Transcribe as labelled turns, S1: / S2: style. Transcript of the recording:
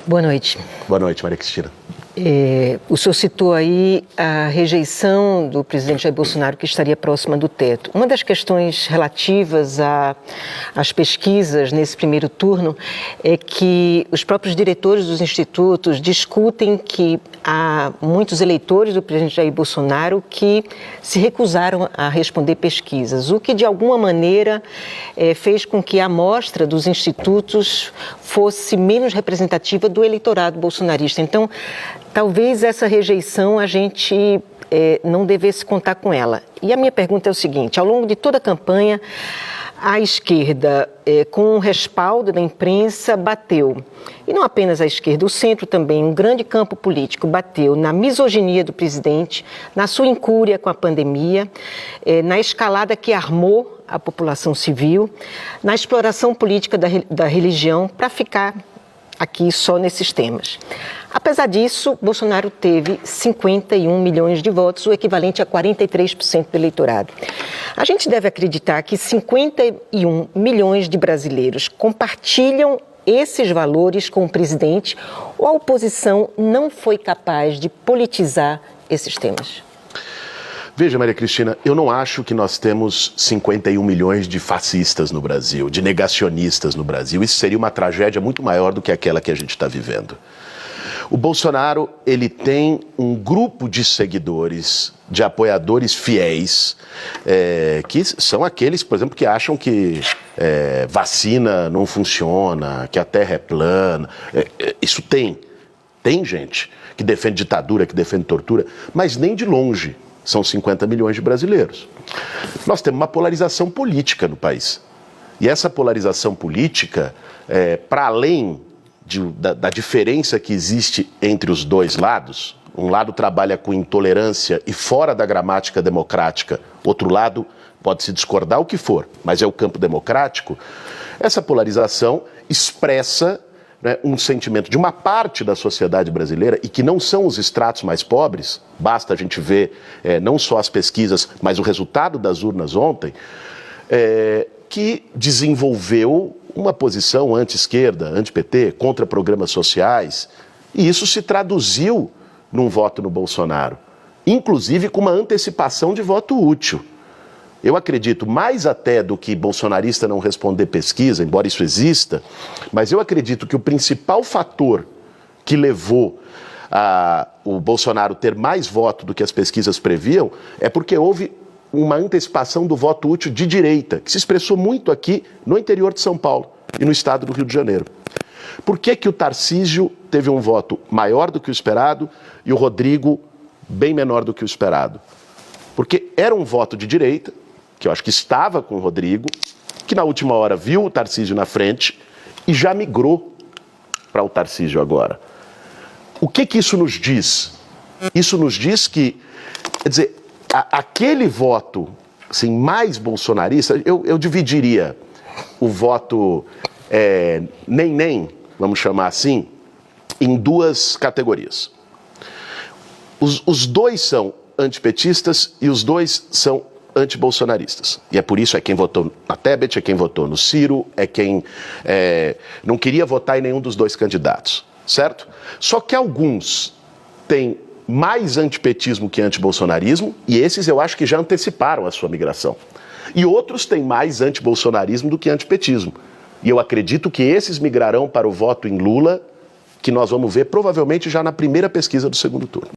S1: Boa noite.
S2: Boa noite, Maria Cristina.
S1: O senhor citou aí a rejeição do presidente Jair Bolsonaro, que estaria próxima do teto. Uma das questões relativas às pesquisas nesse primeiro turno é que os próprios diretores dos institutos discutem que há muitos eleitores do presidente Jair Bolsonaro que se recusaram a responder pesquisas, o que de alguma maneira fez com que a amostra dos institutos fosse menos representativa do eleitorado bolsonarista. Então, talvez essa rejeição a gente não devesse contar com ela. E a minha pergunta é o seguinte: ao longo de toda a campanha, a esquerda, com o respaldo da imprensa, bateu, e não apenas a esquerda, o centro também, um grande campo político, bateu na misoginia do presidente, na sua incúria com a pandemia, na escalada que armou a população civil, na exploração política da religião, para ficar aqui só nesses temas. Apesar disso, Bolsonaro teve 51 milhões de votos, o equivalente a 43% do eleitorado. A gente deve acreditar que 51 milhões de brasileiros compartilham esses valores com o presidente, ou a oposição não foi capaz de politizar esses temas?
S2: Veja, Maria Cristina, eu não acho que nós temos 51 milhões de fascistas no Brasil, de negacionistas no Brasil. Isso seria uma tragédia muito maior do que aquela que a gente está vivendo. O Bolsonaro, ele tem um grupo de seguidores, de apoiadores fiéis, que são aqueles, por exemplo, que acham que vacina não funciona, que a terra é plana. Isso tem gente que defende ditadura, que defende tortura, mas nem de longe são 50 milhões de brasileiros. Nós temos uma polarização política no país. E essa polarização política, para além da diferença que existe entre os dois lados, um lado trabalha com intolerância e fora da gramática democrática, outro lado pode se discordar o que for, mas é o campo democrático, essa polarização expressa, né, um sentimento de uma parte da sociedade brasileira, e que não são os estratos mais pobres, basta a gente ver não só as pesquisas, mas o resultado das urnas ontem, que desenvolveu uma posição anti-esquerda, anti-PT, contra programas sociais, e isso se traduziu num voto no Bolsonaro, inclusive com uma antecipação de voto útil. Eu acredito, mais até do que bolsonarista não responder pesquisa, embora isso exista, mas eu acredito que o principal fator que levou o Bolsonaro ter mais voto do que as pesquisas previam é porque houve uma antecipação do voto útil de direita, que se expressou muito aqui no interior de São Paulo e no estado do Rio de Janeiro. Por que o Tarcísio teve um voto maior do que o esperado e o Rodrigo bem menor do que o esperado? Porque era um voto de direita, que eu acho que estava com o Rodrigo, que na última hora viu o Tarcísio na frente e já migrou para o Tarcísio agora. O que isso nos diz? Isso nos diz que, quer dizer, aquele voto assim, mais bolsonarista, eu dividiria o voto nem, vamos chamar assim, em duas categorias. Os dois são antipetistas e os dois são antibolsonaristas. E é por isso quem votou na Tebet, é quem votou no Ciro, é quem não queria votar em nenhum dos dois candidatos, certo? Só que alguns têm mais antipetismo que antibolsonarismo, e esses eu acho que já anteciparam a sua migração. E outros têm mais antibolsonarismo do que antipetismo. E eu acredito que esses migrarão para o voto em Lula, que nós vamos ver provavelmente já na primeira pesquisa do segundo turno.